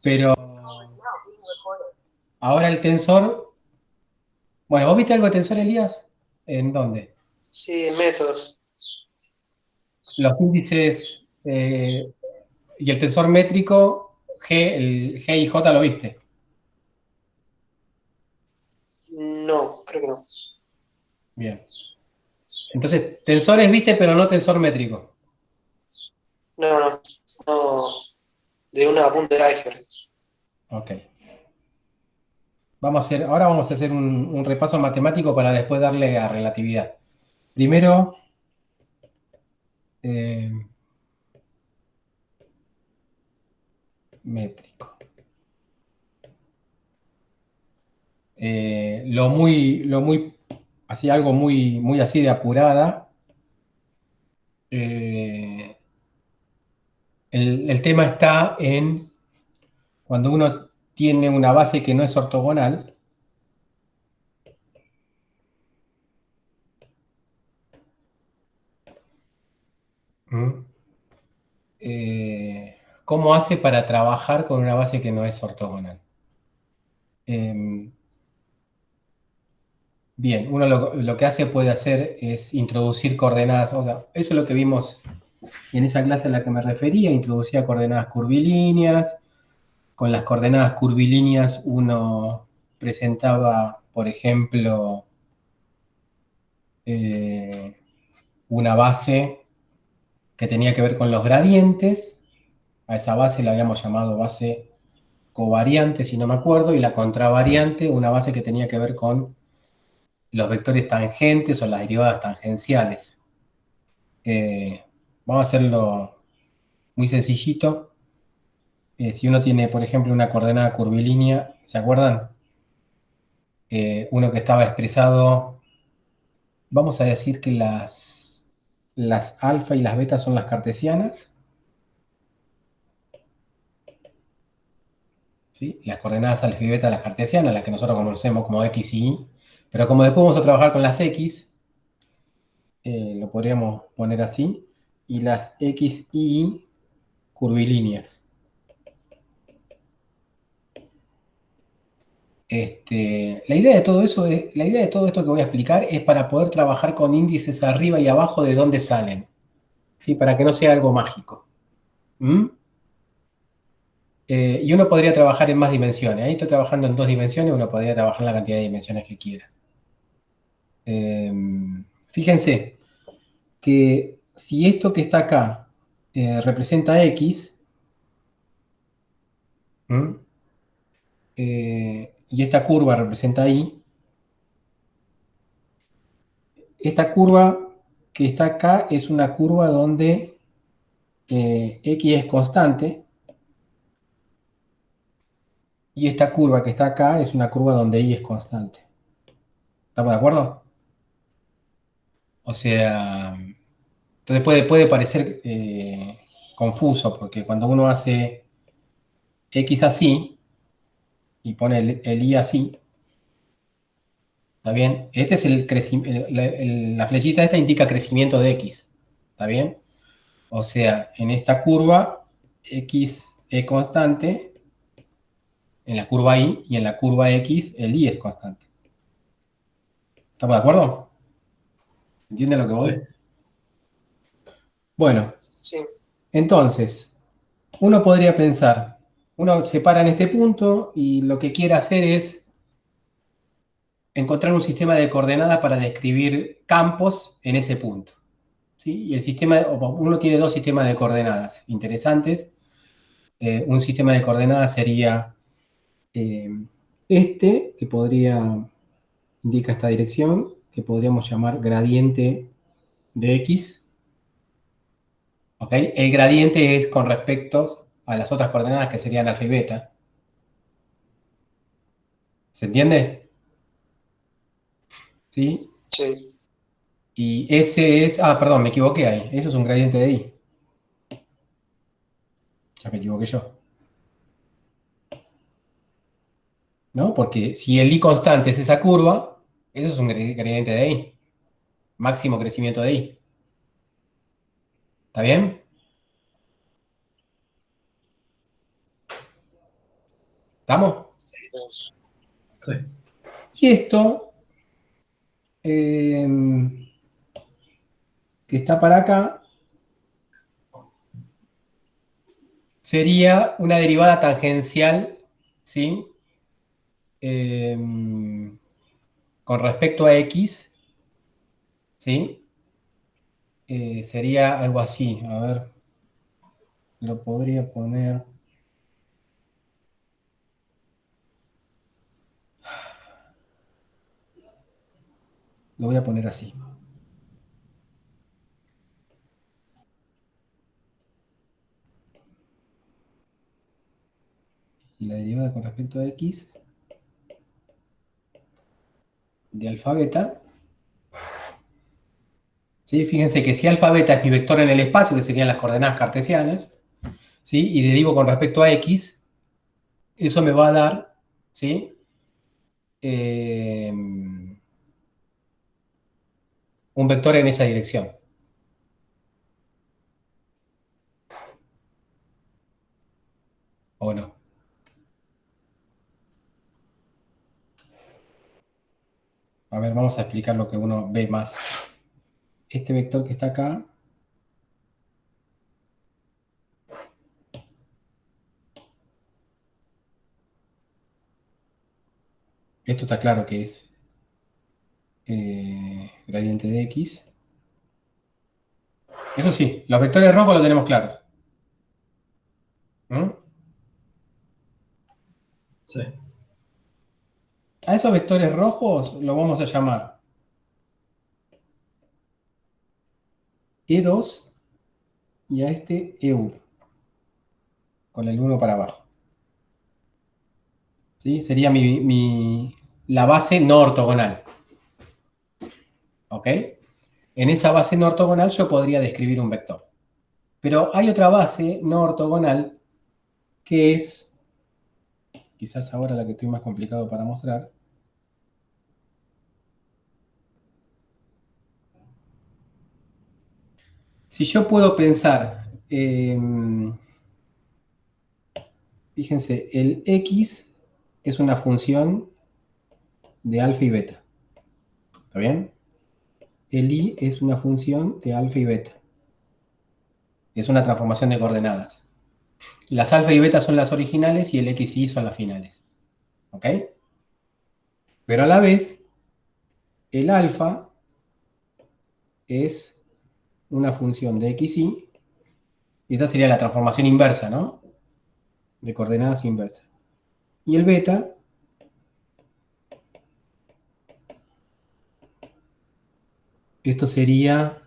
Pero ahora el tensor, bueno, ¿vos viste algo de tensor, Elías? ¿En dónde? Sí, métodos. Los índices y el tensor métrico, el G y J lo viste. No, creo que no. Bien. Entonces, tensores viste, pero no tensor métrico. No, no, no. De una punta de iceberg. Ok. Ahora vamos a hacer un repaso matemático para después darle a relatividad. Primero, eh, métrico. Así algo muy así de apurada. eh, el tema está en cuando uno tiene una base que no es ortogonal. ¿Mm? ¿Cómo hace para trabajar con una base que no es ortogonal? Eh, Bien, uno lo que puede hacer es introducir coordenadas, o sea, eso es lo que vimos en esa clase a la que me refería, introducía coordenadas curvilíneas. Con las coordenadas curvilíneas uno presentaba, por ejemplo, eh, una base que tenía que ver con los gradientes. A esa base la habíamos llamado base covariante, si no me acuerdo, y la contravariante, una base que tenía que ver con los vectores tangentes o las derivadas tangenciales. Eh, Vamos a hacerlo muy sencillito. Si uno tiene, por ejemplo, una coordenada curvilínea, ¿se acuerdan? Uno que estaba expresado, vamos a decir que las alfa y las beta son las cartesianas, ¿sí? Las coordenadas alfa y beta las cartesianas, las que nosotros conocemos como x y y, pero como después vamos a trabajar con las x, lo podríamos poner así, y las x y y curvilíneas. La idea de todo esto que voy a explicar es para poder trabajar con índices arriba y abajo de dónde salen, ¿sí? Para que no sea algo mágico. ¿Mm? Y uno podría trabajar en más dimensiones. Ahí estoy trabajando en 2 dimensiones, uno podría trabajar en la cantidad de dimensiones que quiera. Eh, Fíjense que si esto que está acá representa X, ¿m? Y esta curva representa Y, esta curva que está acá es una curva donde X es constante y esta curva que está acá es una curva donde Y es constante. ¿Estamos de acuerdo? O sea, entonces puede parecer confuso porque cuando uno hace X así y pone el Y así, ¿está bien? Este es el crecimiento, la flechita esta indica crecimiento de X, ¿está bien? O sea, en esta curva X es constante, en la curva Y y en la curva X el Y es constante. ¿Estamos de acuerdo? ¿Entienden lo que Sí. voy? Bueno, Sí. entonces, uno podría pensar, uno se para en este punto y lo que quiere hacer es encontrar un sistema de coordenadas para describir campos en ese punto. ¿Sí? Y uno tiene 2 sistemas de coordenadas interesantes. Un sistema de coordenadas sería eh, este, que indica esta dirección, que podríamos llamar gradiente de X. ¿Ok? El gradiente es con respecto a las otras coordenadas que serían alfa y beta. ¿Se entiende? ¿Sí? Sí. Y ese es, perdón, me equivoqué ahí. Eso es un gradiente de Y. Ya me equivoqué yo. ¿No? Porque si el I constante es esa curva, eso es un gradiente de I. Máximo crecimiento de I. ¿Está bien? ¿Estamos? Sí. Y esto, que está para acá, sería una derivada tangencial, ¿sí? Con respecto a x, ¿sí? Sería algo así. A ver, lo podría poner. Lo voy a poner así. La derivada con respecto a x de alfa beta. ¿Sí? Fíjense que si alfa beta es mi vector en el espacio, que serían las coordenadas cartesianas, ¿sí? Y derivo con respecto a x, eso me va a dar, ¿sí? Un vector en esa dirección. ¿O no? A ver, vamos a explicar lo que uno ve más. Este vector que está acá, esto está claro que es gradiente de x. Eso sí, los vectores rojos los tenemos claros. ¿Mm? Sí. A esos vectores rojos los vamos a llamar E2 y a este EU, con el 1 para abajo. ¿Sí? Sería la base no ortogonal. ¿Ok? En esa base no ortogonal yo podría describir un vector. Pero hay otra base no ortogonal que es, quizás ahora la que estoy más complicado para mostrar. Si yo puedo pensar, fíjense, el x es una función de alfa y beta. ¿Está bien? El y es una función de alfa y beta. Es una transformación de coordenadas. Las alfa y beta son las originales y el x y y son las finales. ¿Ok? Pero a la vez, el alfa es una función de x y esta sería la transformación inversa, ¿no? De coordenadas inversas. Y el beta esto sería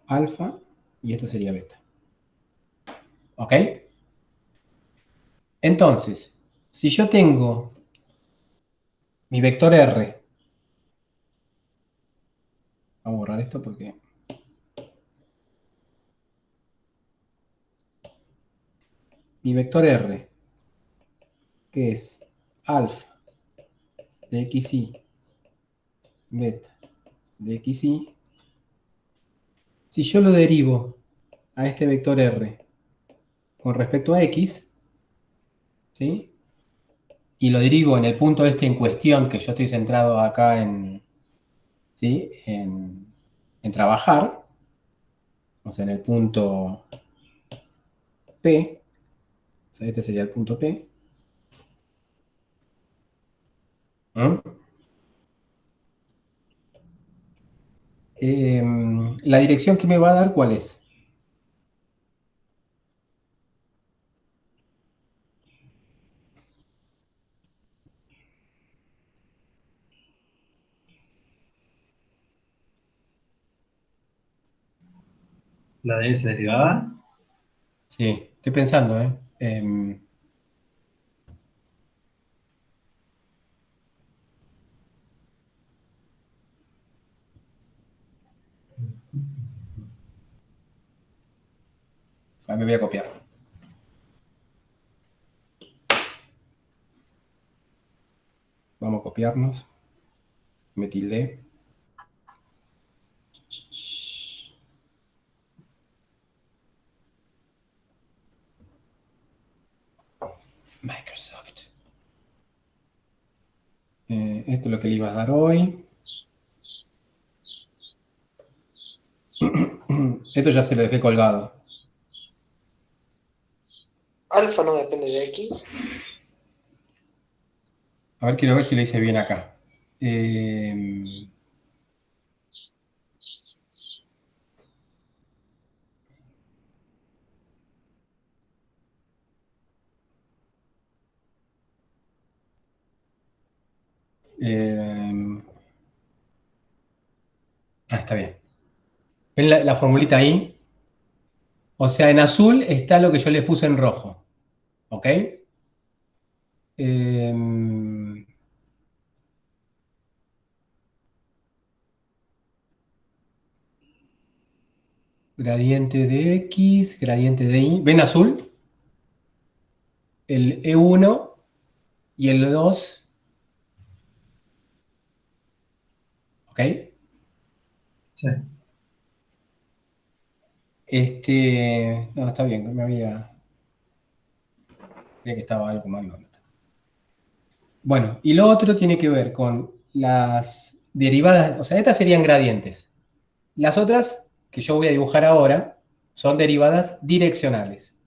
alfa y esto sería beta. ¿Ok? Entonces, si yo tengo mi vector R, vamos a borrar esto porque mi vector R, que es alfa de xy, beta de xy, si yo lo derivo a este vector R con respecto a x, ¿sí? Y lo derivo en el punto este en cuestión, que yo estoy centrado acá en, ¿sí? En trabajar, o sea, en el punto P, o sea, este sería el punto P. ¿Mm? La dirección que me va a dar, ¿cuál es? La de S derivada. Sí, estoy pensando, ¿eh? Me voy a copiar. Vamos a copiarnos. Me tildé. lo que le ibas a dar hoy. Esto ya se lo dejé colgado. Alfa no depende de X. A ver, quiero ver si lo hice bien acá. Eh, está bien. ¿Ven la formulita ahí? O sea, en azul está lo que yo les puse en rojo. ¿Ok? Gradiente de X, gradiente de Y. ¿Ven azul? El E1 y el E2. ¿Ok? Sí. No, está bien, creía que estaba algo mal. No, no está. Bueno, y lo otro tiene que ver con las derivadas, o sea, estas serían gradientes. Las otras, que yo voy a dibujar ahora, son derivadas direccionales.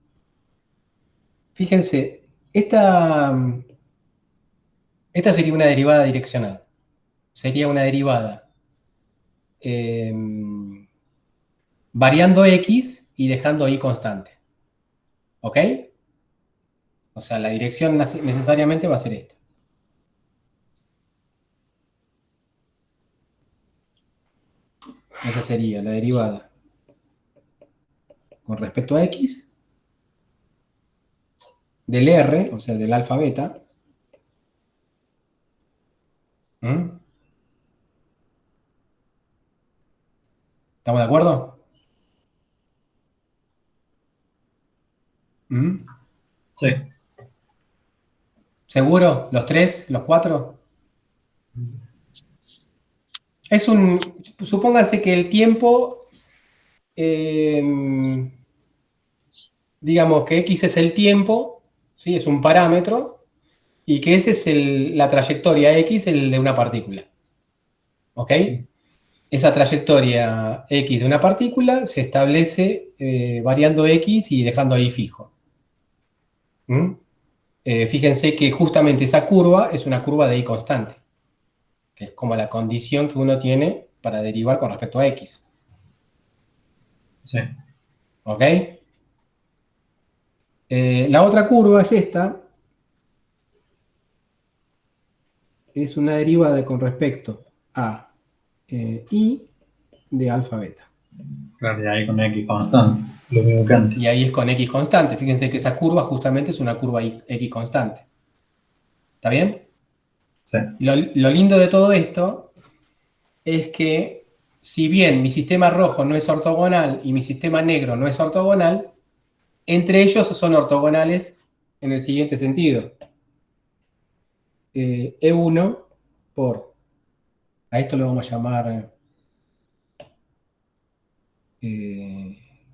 Fíjense, esta sería una derivada direccional. Sería una derivada eh, variando X y dejando Y constante. ¿Ok? O sea, la dirección necesariamente va a ser esta. Esa sería la derivada con respecto a X del R, o sea, del alfa beta. ¿Mm? ¿Estamos de acuerdo? ¿Mm? Sí. ¿Seguro? ¿Los tres? ¿Los cuatro? Supónganse que el tiempo, digamos que X es el tiempo, ¿sí? Es un parámetro, y que ese es la trayectoria X, el de una partícula. ¿Ok? Sí. Esa trayectoria X de una partícula se establece variando X y dejando ahí fijo. ¿Mm? Fíjense que justamente esa curva es una curva de Y constante, que es como la condición que uno tiene para derivar con respecto a X. Sí. ¿Ok? La otra curva es esta. Es una derivada con respecto a Y de alfa beta. Claro, y ahí con X constante. Lo mismo que antes. Y ahí es con X constante. Fíjense que esa curva justamente es una curva X constante. ¿Está bien? Sí. Lo lindo de todo esto es que si bien mi sistema rojo no es ortogonal y mi sistema negro no es ortogonal, entre ellos son ortogonales en el siguiente sentido. E1 por, a esto lo vamos a llamar,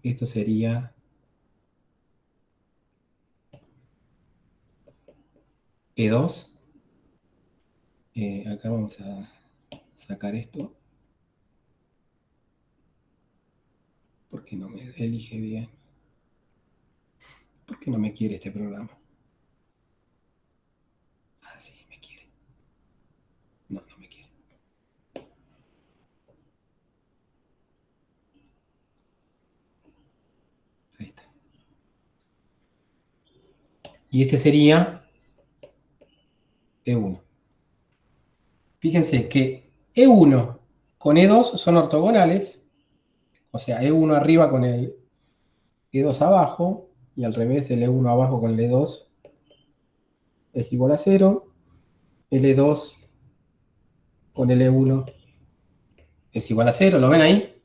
esto sería E2. Acá vamos a sacar esto. ¿Por qué no me elige bien? ¿Por qué no me quiere este programa? Ah, sí, me quiere. No, no me quiere. Ahí está. Y este sería E1. Fíjense que E1 con E2 son ortogonales, o sea, E1 arriba con el E2 abajo, y al revés, el E1 abajo con el E2 es igual a 0, el E2 con el E1 es igual a 0, ¿lo ven ahí?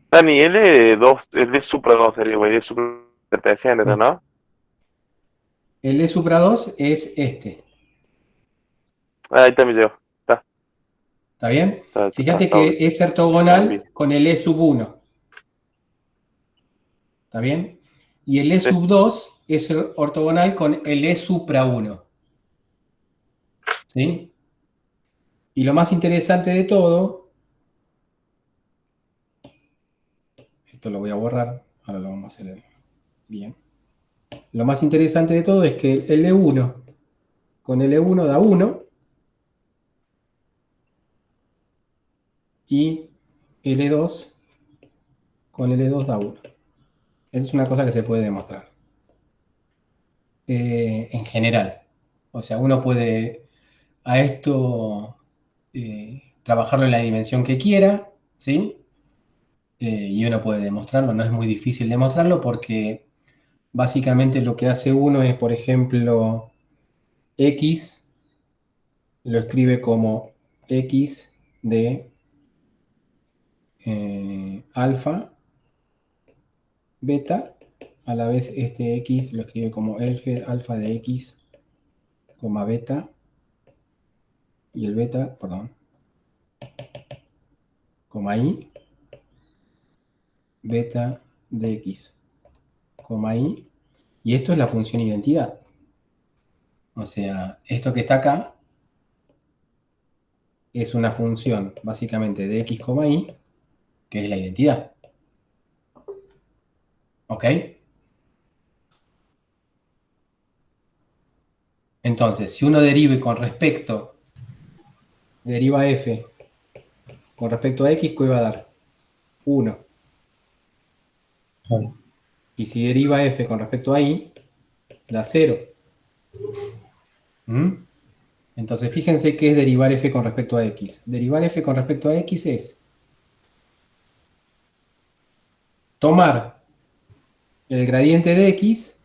Dani, L Supra 2 sería, güey, L Supra 300, ¿no? El E supra 2 es este, Ahí está mi llegó. ¿está bien? Fíjate Está obvio. que es Está muy bien. ortogonal con el E sub 1, ¿está bien? Y el E Sí. sub 2 es ortogonal con el E supra 1. ¿Sí? Y lo más interesante de todo, esto lo voy a borrar, ahora lo vamos a hacer bien. Lo más interesante de todo es que el L1 con L1 da 1 y L2 con L2 da 1. Esa es una cosa que se puede demostrar. En general. O sea, uno puede a esto trabajarlo en la dimensión que quiera, ¿sí? Y uno puede demostrarlo, no es muy difícil demostrarlo porque básicamente lo que hace uno es, por ejemplo, X lo escribe como X de alfa, beta, a la vez este X lo escribe como alfa de X, beta, y el beta, perdón, y, beta de X, y, y esto es la función identidad. O sea, esto que está acá es una función básicamente de X, y, que es la identidad. ¿Ok? Entonces, si uno deriva f con respecto a x, ¿qué va a dar? 1. Claro. Y si deriva f con respecto a y, da 0. ¿Mm? Entonces, fíjense qué es derivar f con respecto a x. Derivar f con respecto a x es tomar el gradiente de x,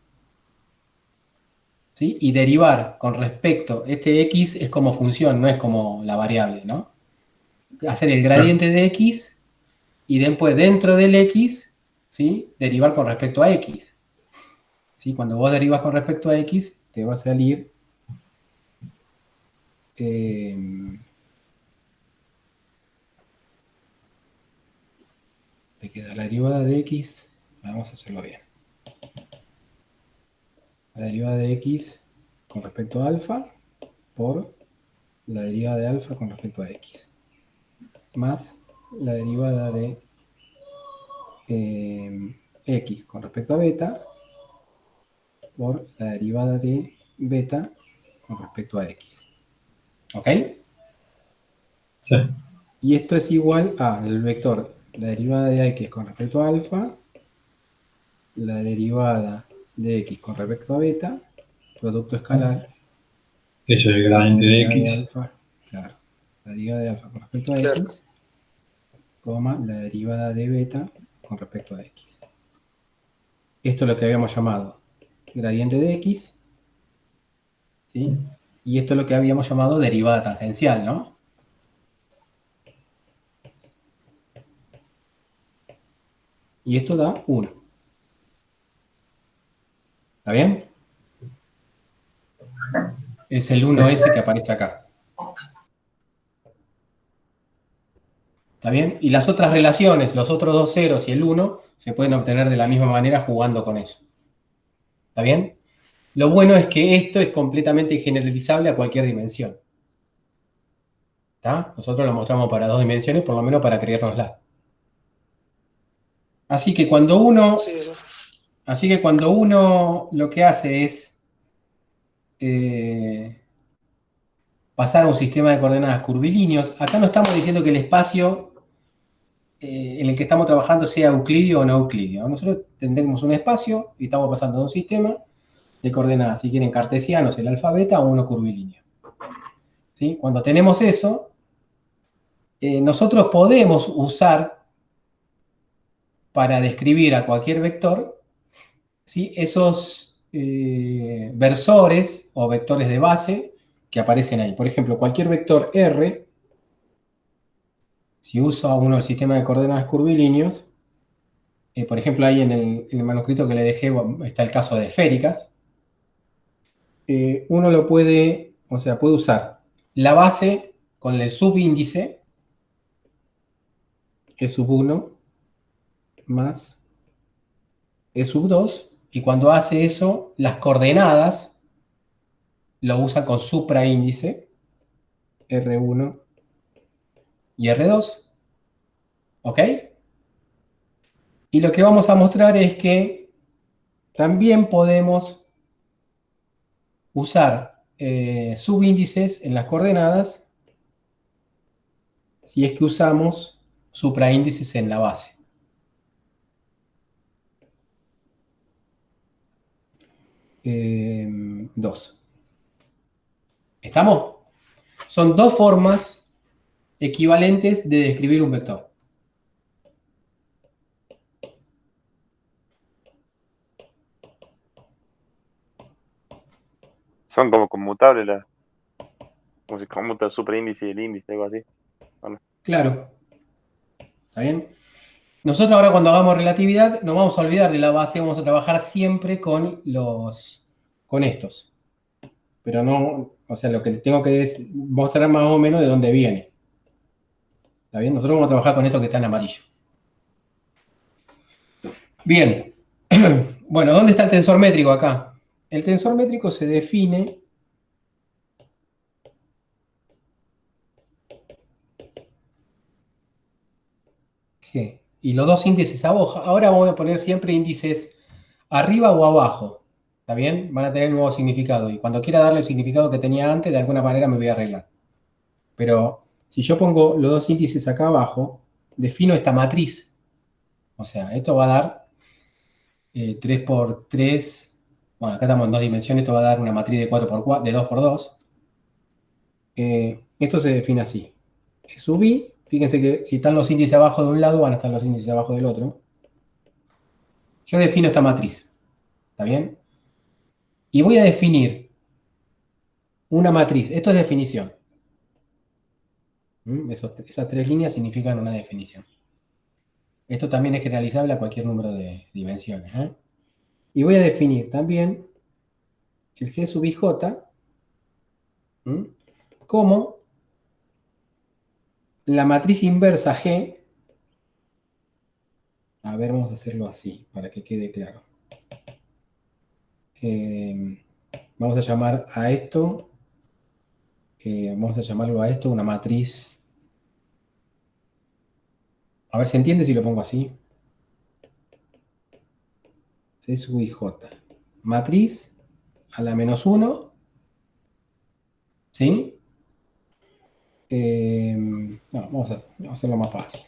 ¿sí? Y derivar con respecto, este x es como función, no es como la variable, ¿no? Hacer el gradiente de x y después dentro del x, ¿sí? Derivar con respecto a x. ¿Sí? Cuando vos derivas con respecto a x, te va a salir te queda la derivada de x, vamos a hacerlo bien. La derivada de x con respecto a alfa por la derivada de alfa con respecto a x, más la derivada de x con respecto a beta por la derivada de beta con respecto a x. ¿Ok? Sí. Y esto es igual a el vector, la derivada de x con respecto a alfa, la derivada de x con respecto a beta, producto escalar, Eso es el la gradiente de derivada de X. alfa, claro, la derivada de alfa con respecto a Claro. x, la derivada de beta con respecto a x. Esto es lo que habíamos llamado gradiente de x, ¿sí? Y esto es lo que habíamos llamado derivada tangencial, ¿no? Y esto da 1. ¿Está bien? Es el 1S que aparece acá. ¿Está bien? Y las otras relaciones, los otros dos ceros y el 1, se pueden obtener de la misma manera jugando con eso. ¿Está bien? Lo bueno es que esto es completamente generalizable a cualquier dimensión. ¿Está? Nosotros lo mostramos para 2 dimensiones, por lo menos para creérnosla. Así que cuando uno, Sí, sí. lo que hace es pasar a un sistema de coordenadas curvilíneos, acá no estamos diciendo que el espacio en el que estamos trabajando sea euclidio o no euclidio. Nosotros tendremos un espacio y estamos pasando de un sistema de coordenadas, si quieren cartesianos, el alfabeta, o uno curvilíneo. ¿Sí? Cuando tenemos eso, nosotros podemos usar para describir a cualquier vector, ¿sí? Esos versores o vectores de base que aparecen ahí. Por ejemplo, cualquier vector R, si usa uno el sistema de coordenadas curvilíneos, por ejemplo, ahí en el manuscrito que le dejé está el caso de esféricas, uno lo puede, o sea, puede usar la base con el subíndice, E sub 1 más E sub 2, Y cuando hace eso, las coordenadas lo usa con supraíndice, R1 y R2, ¿ok? Y lo que vamos a mostrar es que también podemos usar subíndices en las coordenadas si es que usamos supraíndices en la base. Dos. ¿Estamos? Son dos formas equivalentes de describir un vector. Son como conmutables como se conmuta el superíndice y el índice, algo así. Bueno, Claro, ¿está bien? Nosotros ahora cuando hagamos relatividad no vamos a olvidar de la base, vamos a trabajar siempre con estos. Pero no, o sea, lo que tengo que es mostrar más o menos de dónde viene. ¿Está bien? Nosotros vamos a trabajar con esto que está en amarillo. Bien. Bueno, ¿dónde está el tensor métrico acá? El tensor métrico se define G. Y los dos índices abajo. Ahora voy a poner siempre índices arriba o abajo. ¿Está bien? Van a tener un nuevo significado. Y cuando quiera darle el significado que tenía antes, de alguna manera me voy a arreglar. Pero si yo pongo los dos índices acá abajo, defino esta matriz. O sea, esto va a dar 3 por 3. Bueno, acá estamos en dos dimensiones. Esto va a dar una matriz de 4 por 4, de 2 por 2. Esto se define así. G sub I, fíjense que si están los índices abajo de un lado, van a estar los índices abajo del otro. Yo defino esta matriz. ¿Está bien? Y voy a definir una matriz. Esto es definición. Esas tres líneas significan una definición. Esto también es generalizable a cualquier número de dimensiones. Y voy a definir también el G sub IJ como la matriz inversa G. A ver, vamos a hacerlo así para que quede claro. Vamos a llamar a esto, vamos a llamarlo a esto una matriz. A ver, ¿se entiende si lo pongo así? C sub IJ. Matriz a la menos 1, ¿sí? No, vamos a hacerlo más fácil.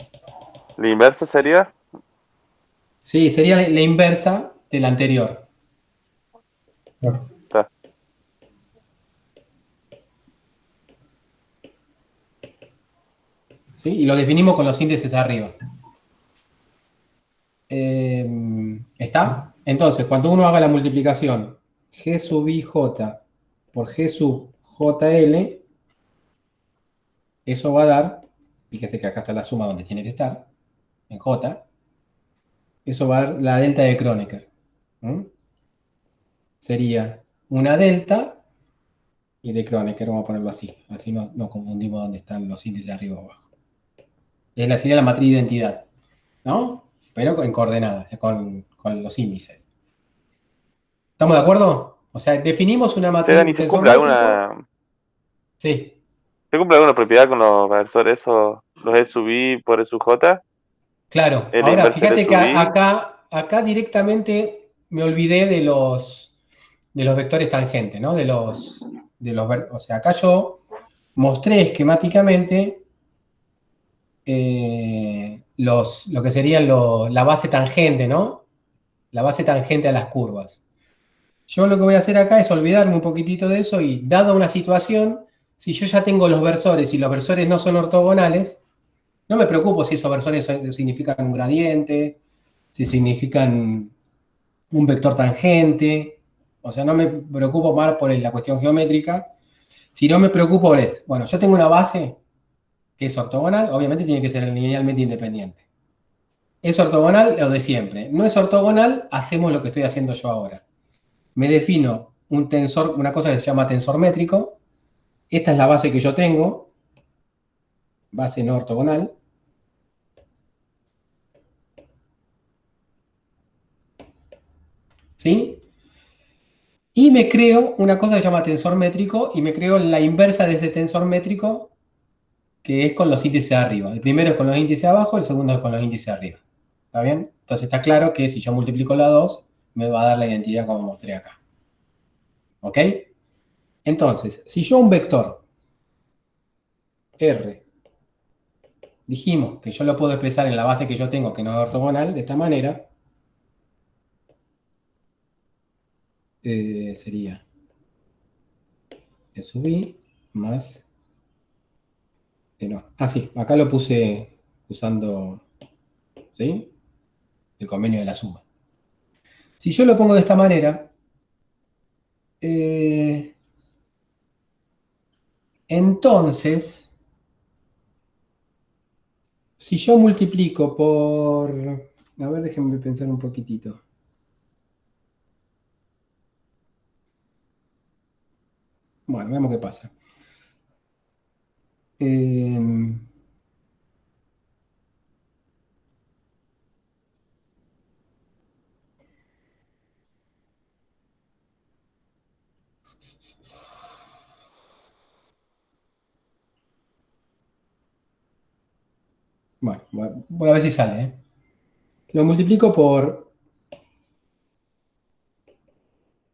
la inversa sería, Sí, sería la inversa de la anterior. Claro. está, ¿Sí? Y lo definimos con los índices arriba. ¿Está? Entonces, cuando uno haga la multiplicación G sub IJ por G sub JL, eso va a dar, fíjese que acá está la suma donde tiene que estar, en J, eso va a dar la delta de Kronecker. Sería una delta y de Kronecker, vamos a ponerlo así no confundimos dónde están los índices arriba o abajo. Sería la matriz de identidad, ¿no? Pero en coordenadas, con los índices. ¿Estamos de acuerdo? O sea, definimos una che, matriz, Dani, un tensor métrico. Sí, ¿se cumple alguna propiedad con los versores esos, los E sub I por E sub J? claro. ¿Es la Ahora, inversa del E fíjate que sub I? acá directamente me olvidé de los vectores tangentes, ¿no? O sea, acá yo mostré esquemáticamente lo que sería la base tangente, ¿no? La base tangente a las curvas. Yo lo que voy a hacer acá es olvidarme un poquitito de eso y, dada una situación, si yo ya tengo los versores y los versores no son ortogonales, no me preocupo si esos versores significan un gradiente, si significan un vector tangente, o sea, no me preocupo más por la cuestión geométrica, sino me preocupo por bueno, yo tengo una base que es ortogonal, obviamente tiene que ser linealmente independiente. ¿Es ortogonal? Lo de siempre. ¿No es ortogonal? Hacemos lo que estoy haciendo yo ahora. Me defino un tensor, una cosa que se llama tensor métrico. Esta es la base que yo tengo, base no ortogonal. ¿sí? Y me creo una cosa que se llama tensor métrico y me creo la inversa de ese tensor métrico que es con los índices arriba. El primero es con los índices abajo, el segundo es con los índices arriba. ¿Está bien? Entonces está claro que si yo multiplico la 2, me va a dar la identidad como mostré acá. ¿Ok? Entonces, si yo un vector R, dijimos que yo lo puedo expresar en la base que yo tengo, que no es ortogonal, de esta manera, sería E sub I más... no. Ah, sí, acá lo puse usando, ¿sí?, el convenio de la suma. Si yo lo pongo de esta manera, entonces, si yo multiplico por... A ver, déjenme pensar un poquitito. Bueno, veamos qué pasa. Bueno, voy a ver si sale, ¿eh? Lo multiplico por...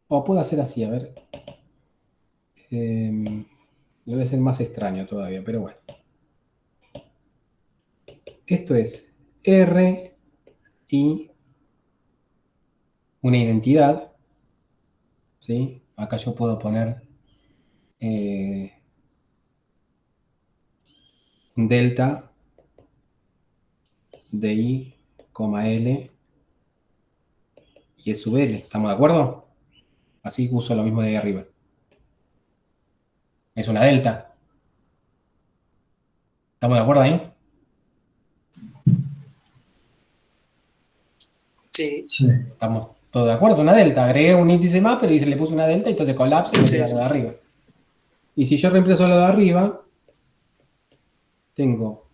O puedo hacer así, a ver. Lo voy a hacer más extraño todavía, pero bueno. Esto es R y una identidad, ¿sí? Acá yo puedo poner delta de I, L y E sub L. ¿Estamos de acuerdo? Así uso lo mismo de ahí arriba. Es una delta. ¿Estamos de acuerdo ahí? Sí, Sí. Estamos todos de acuerdo, es una delta. Agregué un índice más, pero se le puse una delta y entonces colapsa y me sí, queda lo sí, de sí. arriba. Y si yo reemplazo lo de arriba, tengo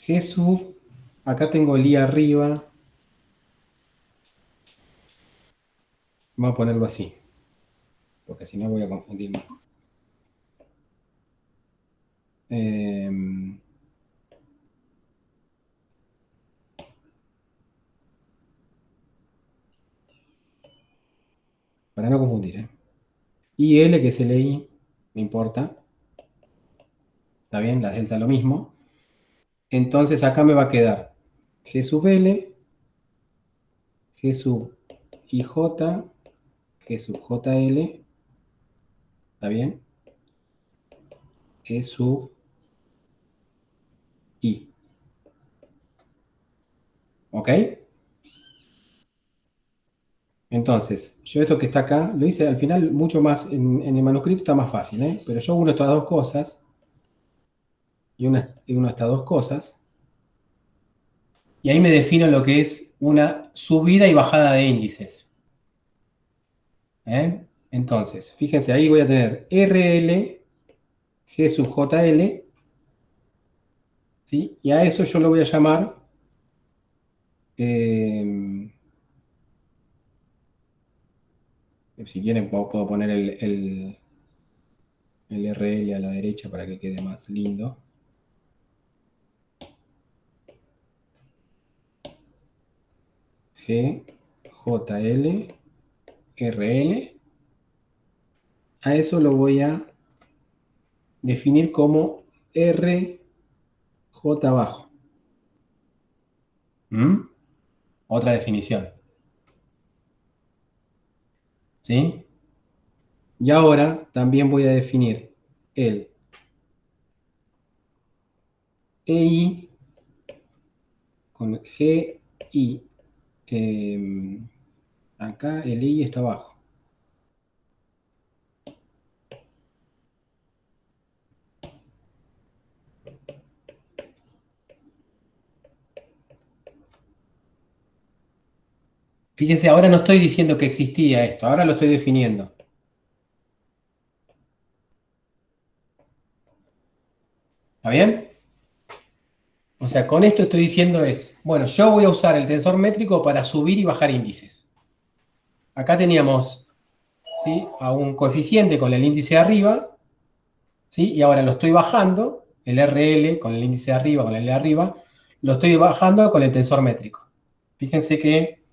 G sub, acá tengo el I arriba, vamos a ponerlo así, porque si no voy a confundirme. Em, para no confundir, ¿eh? Y L, que es el I, no importa, está bien, la delta lo mismo. Entonces acá me va a quedar G sub L, G sub IJ, G sub JL, ¿está bien? E sub I. ¿Ok? Entonces, yo esto que está acá, lo hice al final mucho más, en el manuscrito está más fácil, ¿eh? Pero yo uno estas dos cosas, y uno estas dos cosas, y ahí me defino lo que es una subida y bajada de índices. ¿Eh? Entonces, fíjense, ahí voy a tener RL, G sub JL, ¿sí? Y a eso yo lo voy a llamar, eh, si quieren puedo poner el RL a la derecha para que quede más lindo. G, JL, RL. A eso lo voy a definir como RJ bajo. ¿Mm? Otra definición. ¿Sí? Y ahora también voy a definir el EI con GI. Acá el EI está abajo. Fíjense, ahora no estoy diciendo que existía esto, ahora lo estoy definiendo. ¿Está bien? O sea, con esto estoy diciendo es, bueno, yo voy a usar el tensor métrico para subir y bajar índices. Acá teníamos, ¿sí?, a un coeficiente con el índice arriba, ¿sí? Y ahora lo estoy bajando, el RL con el índice de arriba, con el de arriba, lo estoy bajando con el tensor métrico. Fíjense que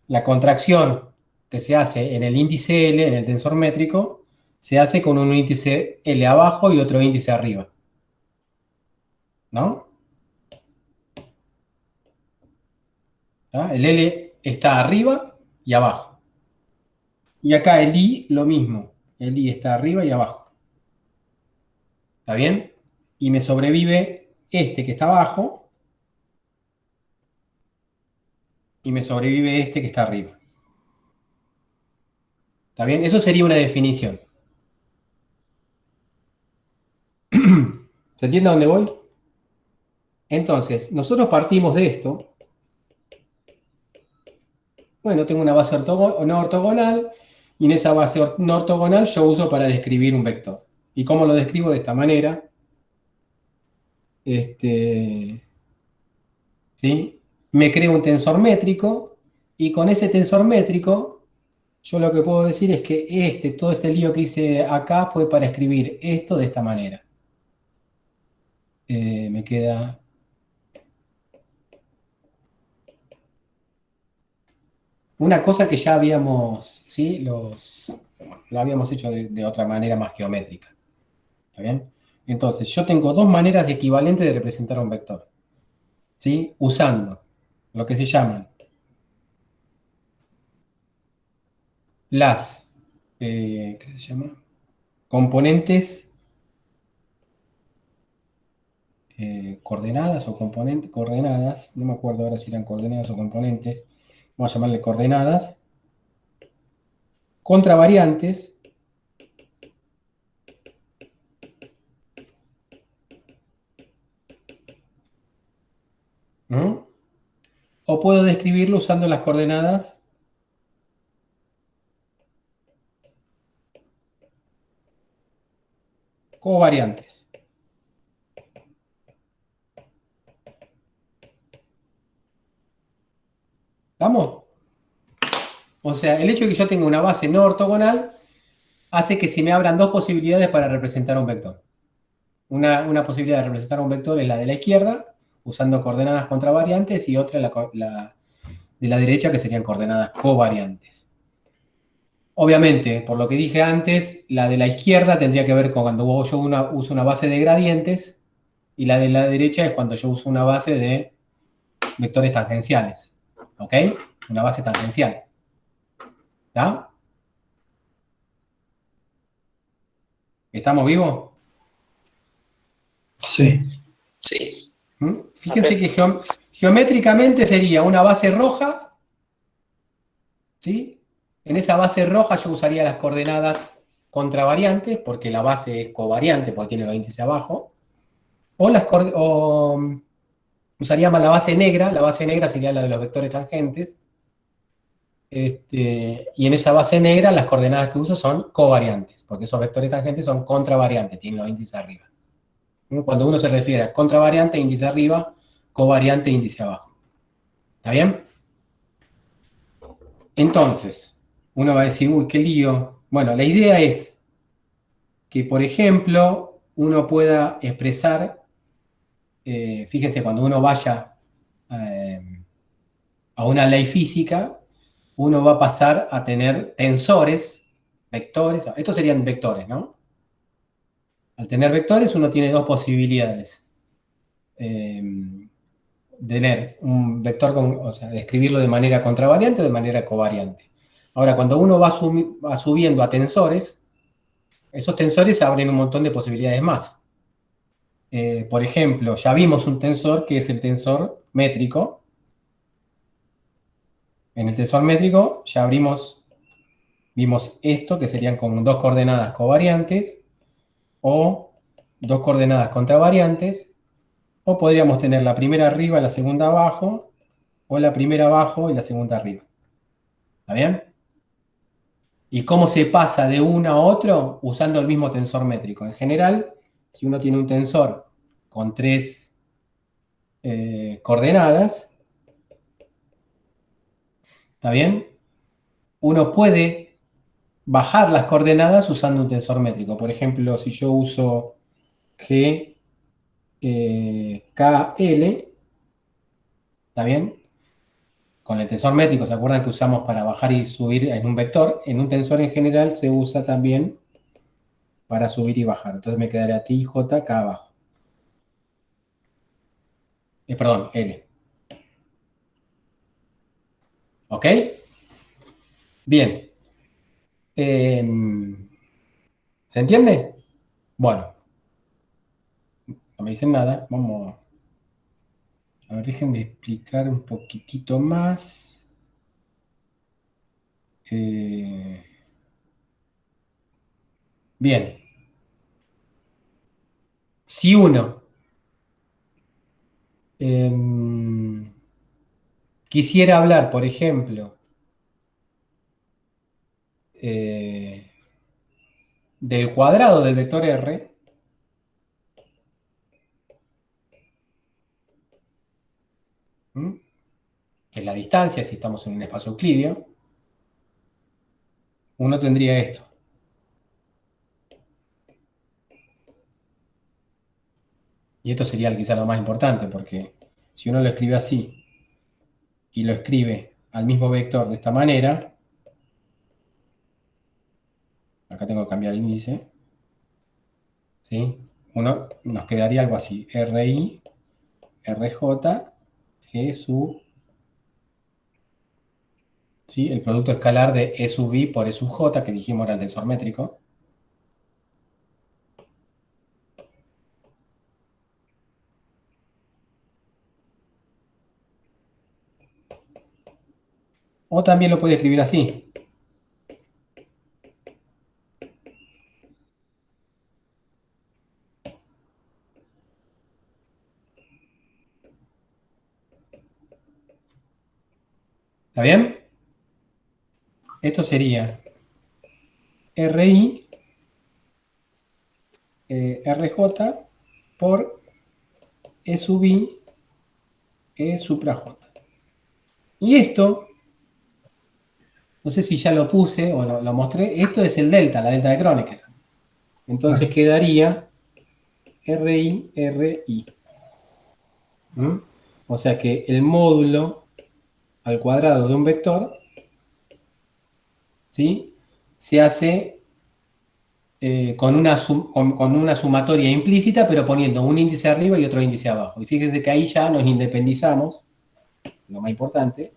la contracción que se hace en el índice L, en el tensor métrico, se hace con un índice L abajo y otro índice arriba. ¿No? ¿Ah? El L está arriba y abajo. Y acá el I lo mismo. El I está arriba y abajo. ¿Está bien? Y me sobrevive este que está abajo y me sobrevive este que está arriba. ¿Está bien? Eso sería una definición. ¿Se entiende a dónde voy? Entonces, nosotros partimos de esto. Bueno, tengo una base no ortogonal y en esa base no ortogonal yo uso para describir un vector. ¿Y cómo lo describo? De esta manera. ¿Sí? Me creo un tensor métrico y con ese tensor métrico yo lo que puedo decir es que todo este lío que hice acá fue para escribir esto de esta manera. Me queda... Una cosa que ya habíamos, ¿sí? Lo habíamos hecho de otra manera más geométrica. ¿Está bien? Entonces, yo tengo dos maneras de equivalente de representar un vector. ¿Sí? Usando lo que se llaman las ¿qué se llama? Componentes coordenadas o componentes, coordenadas, no me acuerdo ahora si eran coordenadas o componentes, vamos a llamarle coordenadas, contravariantes, ¿no? O puedo describirlo usando las coordenadas covariantes. ¿Estamos? O sea, el hecho de que yo tenga una base no ortogonal hace que se me abran dos posibilidades para representar un vector. Una posibilidad de representar un vector es la de la izquierda, usando coordenadas contravariantes, y otra de la derecha, que serían coordenadas covariantes. Obviamente, por lo que dije antes, la de la izquierda tendría que ver con cuando yo uso una base de gradientes, y la de la derecha es cuando yo uso una base de vectores tangenciales. ¿Ok? Una base tangencial. ¿Está? ¿Estamos vivos? Sí. Sí. Fíjense que geométricamente sería una base roja, ¿sí? En esa base roja yo usaría las coordenadas contravariantes, porque la base es covariante, porque tiene los índices abajo, o usaría más la base negra sería la de los vectores tangentes, y en esa base negra las coordenadas que uso son covariantes, porque esos vectores tangentes son contravariantes, tienen los índices arriba. Cuando uno se refiere a contravariante, índice arriba, covariante, índice abajo. ¿Está bien? Entonces, uno va a decir, uy, qué lío. Bueno, la idea es que, por ejemplo, uno pueda expresar, fíjense, cuando uno vaya a una ley física, uno va a pasar a tener tensores, vectores, estos serían vectores, ¿no? Al tener vectores uno tiene dos posibilidades. Tener un vector, o sea, describirlo de manera contravariante o de manera covariante. Ahora, cuando uno va subiendo a tensores, esos tensores abren un montón de posibilidades más. Por ejemplo, ya vimos un tensor que es el tensor métrico. En el tensor métrico ya vimos esto, que serían con dos coordenadas covariantes, o dos coordenadas contravariantes, o podríamos tener la primera arriba y la segunda abajo, o la primera abajo y la segunda arriba. ¿Está bien? ¿Y cómo se pasa de uno a otro? Usando el mismo tensor métrico. En general, si uno tiene un tensor con tres coordenadas, ¿está bien? Uno puede bajar las coordenadas usando un tensor métrico. Por ejemplo, si yo uso G, KL, ¿está bien? Con el tensor métrico, ¿se acuerdan que usamos para bajar y subir en un vector? En un tensor en general se usa también para subir y bajar. Entonces me quedaría T, J, K abajo. Perdón, L. ¿Ok? Bien. ¿Se entiende? Bueno, no me dicen nada. Vamos. A ver, déjenme explicar un poquitito más. Bien. Si uno quisiera hablar, por ejemplo, del cuadrado del vector R, que es la distancia, si estamos en un espacio euclídeo, uno tendría esto. Y esto sería quizá lo más importante, porque si uno lo escribe así y lo escribe al mismo vector de esta manera, acá tengo que cambiar el índice, ¿sí? Uno nos quedaría algo así, RI, RJ, G sub, ¿sí? El producto escalar de E sub I por E sub J, que dijimos era el tensor métrico. O también lo puede escribir así. ¿Está bien? Esto sería RI, RJ por E sub I, E supra J. Y esto, no sé si ya lo puse o lo mostré, esto es el delta, la delta de Kronecker. Entonces quedaría RI, RI. ¿Mm? O sea que el módulo al cuadrado de un vector, ¿sí? Se hace con una sumatoria implícita, pero poniendo un índice arriba y otro índice abajo. Y fíjense que ahí ya nos independizamos, lo más importante.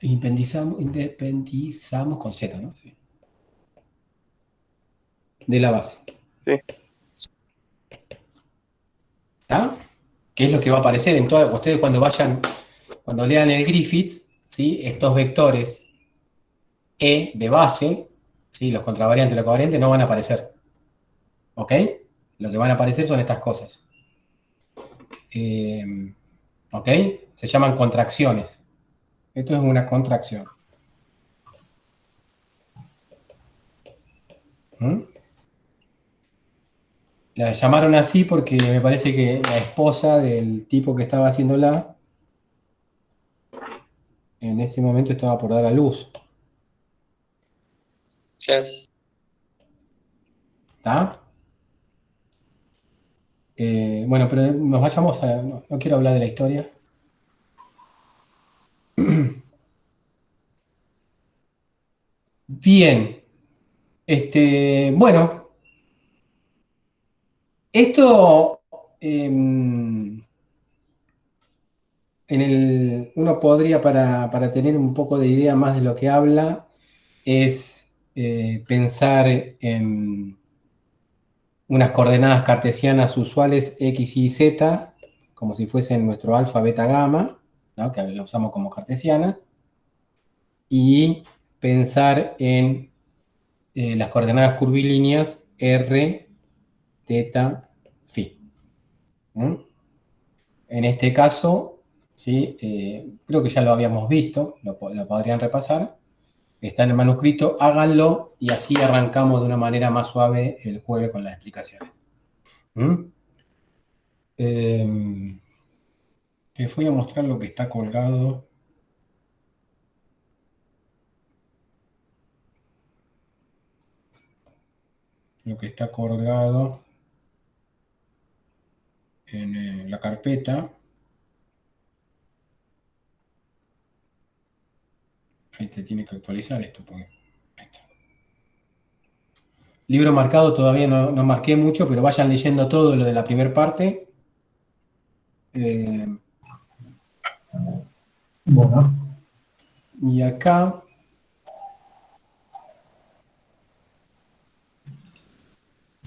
Independizamos con Z, ¿no? Sí. De la base. Sí. ¿Está? ¿Qué es lo que va a aparecer en todas? Ustedes cuando lean el Griffith, ¿sí? Estos vectores E de base, ¿sí? Los contravariantes y los covariantes no van a aparecer. ¿Ok? Lo que van a aparecer son estas cosas. ¿Ok? Se llaman contracciones. Esto es una contracción. ¿Mm? La llamaron así porque me parece que la esposa del tipo que estaba haciéndola en ese momento estaba por dar a luz. Claro. ¿Está? Bueno, pero nos vayamos a... No quiero hablar de la historia. Bien. Bueno, esto uno podría, para tener un poco de idea más de lo que habla, es pensar en unas coordenadas cartesianas usuales x, y, z, como si fuesen nuestro alfa, beta, gamma, ¿no? Que lo usamos como cartesianas, y pensar en las coordenadas curvilíneas r, teta, phi. ¿Mm? En este caso, ¿sí? Creo que ya lo habíamos visto, lo podrían repasar. Está en el manuscrito, háganlo y así arrancamos de una manera más suave el jueves con las explicaciones. ¿Mm? Les voy a mostrar lo que está colgado. Lo que está colgado en la carpeta. Ahí te tiene que actualizar esto. Porque... ahí está. Libro marcado todavía no marqué mucho, pero vayan leyendo todo lo de la primera parte. Bueno, Y acá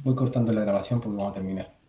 voy cortando la grabación porque vamos a terminar.